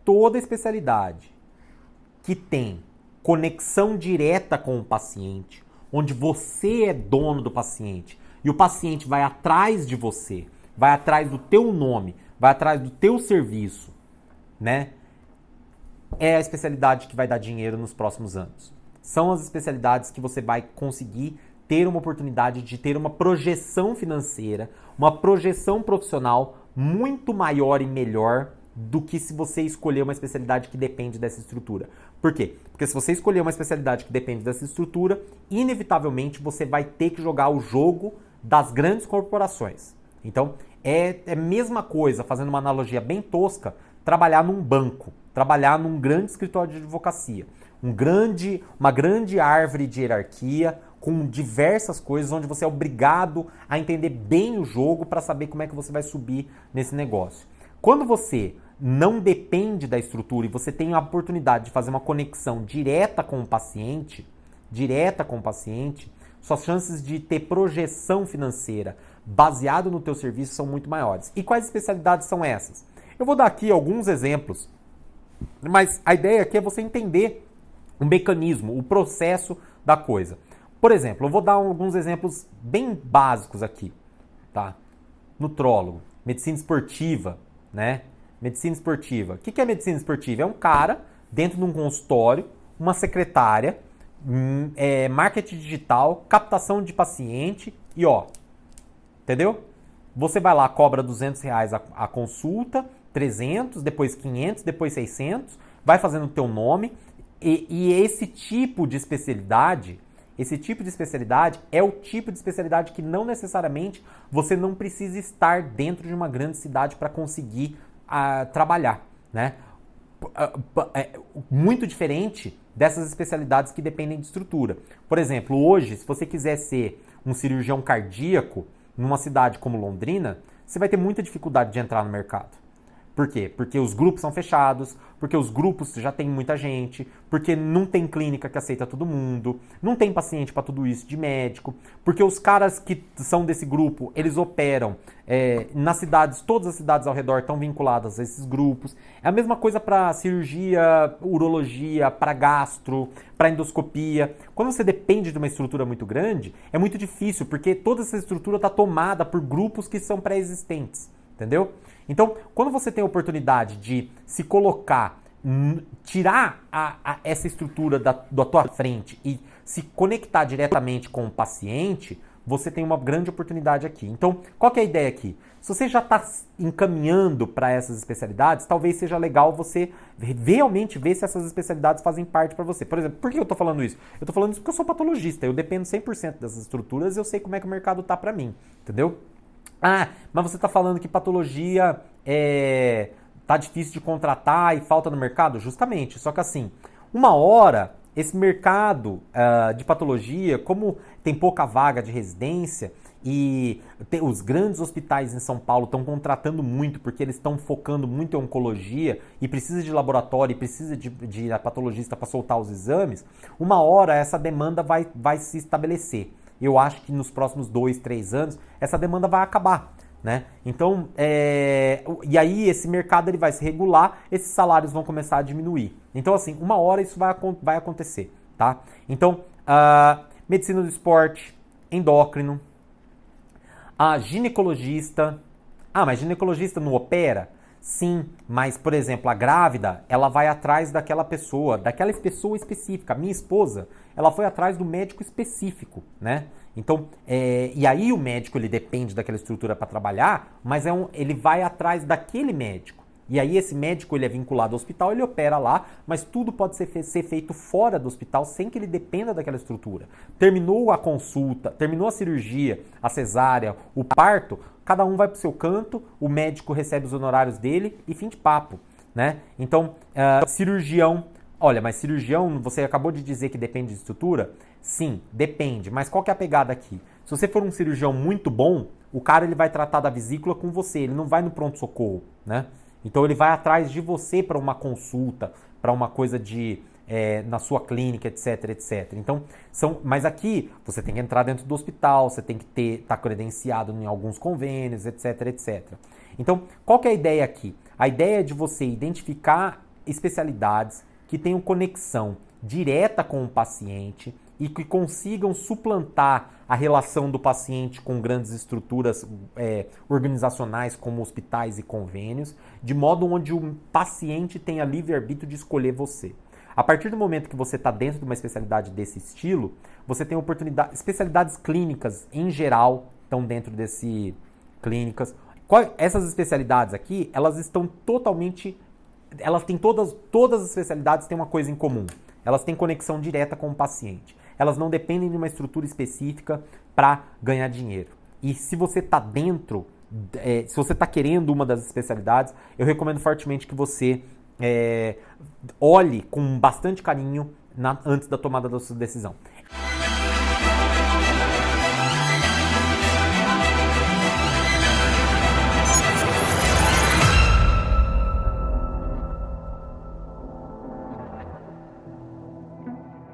toda especialidade que tem conexão direta com o paciente, onde você é dono do paciente e o paciente vai atrás de você, vai atrás do teu nome, vai atrás do teu serviço, né? É a especialidade que vai dar dinheiro nos próximos anos. São as especialidades que você vai conseguir ter uma oportunidade de ter uma projeção financeira, uma projeção profissional muito maior e melhor do que se você escolher uma especialidade que depende dessa estrutura. Por quê? Porque se você escolher uma especialidade que depende dessa estrutura, inevitavelmente você vai ter que jogar o jogo das grandes corporações. Então, é a mesma coisa, fazendo uma analogia bem tosca, trabalhar num banco, trabalhar num grande escritório de advocacia, uma grande árvore de hierarquia com diversas coisas onde você é obrigado a entender bem o jogo para saber como é que você vai subir nesse negócio. Quando você não depende da estrutura e você tem a oportunidade de fazer uma conexão direta com o paciente, suas chances de ter projeção financeira baseado no teu serviço são muito maiores. E quais especialidades são essas? Eu vou dar aqui alguns exemplos, mas a ideia aqui é você entender o mecanismo, o processo da coisa. Por exemplo, eu vou dar alguns exemplos bem básicos aqui, tá? Nutrólogo, medicina esportiva, né? Medicina esportiva. O que é medicina esportiva? É um cara dentro de um consultório, uma secretária, marketing digital, captação de paciente e ó, entendeu? Você vai lá, cobra R$200 a consulta, 300, depois 500, depois 600, vai fazendo o teu nome e esse tipo de especialidade é o tipo de especialidade que não necessariamente você não precisa estar dentro de uma grande cidade para conseguir trabalhar, né? Muito diferente dessas especialidades que dependem de estrutura. Por exemplo, hoje, se você quiser ser um cirurgião cardíaco numa cidade como Londrina, você vai ter muita dificuldade de entrar no mercado. Por quê? Porque os grupos são fechados, porque os grupos já tem muita gente, porque não tem clínica que aceita todo mundo, não tem paciente para tudo isso de médico, porque os caras que são desse grupo, eles operam nas cidades, todas as cidades ao redor estão vinculadas a esses grupos. É a mesma coisa para cirurgia, urologia, para gastro, para endoscopia. Quando você depende de uma estrutura muito grande, é muito difícil, porque toda essa estrutura está tomada por grupos que são pré-existentes, entendeu? Então, quando você tem a oportunidade de se colocar, tirar essa estrutura da tua frente e se conectar diretamente com o paciente, você tem uma grande oportunidade aqui. Então, qual que é a ideia aqui? Se você já está encaminhando para essas especialidades, talvez seja legal você realmente ver se essas especialidades fazem parte para você. Por exemplo, por que eu estou falando isso? Eu estou falando isso porque eu sou patologista, eu dependo 100% dessas estruturas e eu sei como é que o mercado está para mim, entendeu? Ah, mas você está falando que patologia tá difícil de contratar e falta no mercado? Justamente, só que assim, uma hora esse mercado de patologia, como tem pouca vaga de residência e os grandes hospitais em São Paulo estão contratando muito porque eles estão focando muito em oncologia e precisa de laboratório e precisa de patologista para soltar os exames, uma hora essa demanda vai se estabelecer. Eu acho que nos próximos 2, 3 anos essa demanda vai acabar, né? Então, e aí esse mercado ele vai se regular, esses salários vão começar a diminuir. Então, assim, uma hora isso vai acontecer, tá? Então, medicina do esporte, endócrino, ginecologista. Mas ginecologista não opera? Sim, mas, por exemplo, a grávida, ela vai atrás daquela pessoa específica. Minha esposa, ela foi atrás do médico específico, né? Então, e aí o médico, ele depende daquela estrutura para trabalhar, mas ele vai atrás daquele médico. E aí esse médico, ele é vinculado ao hospital, ele opera lá, mas tudo pode ser feito fora do hospital sem que ele dependa daquela estrutura. Terminou a consulta, terminou a cirurgia, a cesárea, o parto, cada um vai para o seu canto, o médico recebe os honorários dele e fim de papo, né? Então, cirurgião, olha, mas cirurgião, você acabou de dizer que depende de estrutura? Sim, depende, mas qual que é a pegada aqui? Se você for um cirurgião muito bom, o cara ele vai tratar da vesícula com você, ele não vai no pronto-socorro, né? Então ele vai atrás de você para uma consulta, para uma coisa na sua clínica, etc, etc. Então, mas aqui você tem que entrar dentro do hospital, você tem que estar credenciado em alguns convênios, etc, etc. Então, qual que é a ideia aqui? A ideia é de você identificar especialidades que tenham conexão direta com o paciente e que consigam suplantar a relação do paciente com grandes estruturas organizacionais como hospitais e convênios, de modo onde o paciente tenha livre-arbítrio de escolher você. A partir do momento que você está dentro de uma especialidade desse estilo, você tem oportunidade, especialidades clínicas em geral estão dentro desse clínicas. Essas especialidades aqui, elas estão totalmente, elas têm todas as especialidades têm uma coisa em comum. Elas têm conexão direta com o paciente. Elas não dependem de uma estrutura específica para ganhar dinheiro. E se você está dentro, se você está querendo uma das especialidades, eu recomendo fortemente que você olhe com bastante carinho antes da tomada da sua decisão.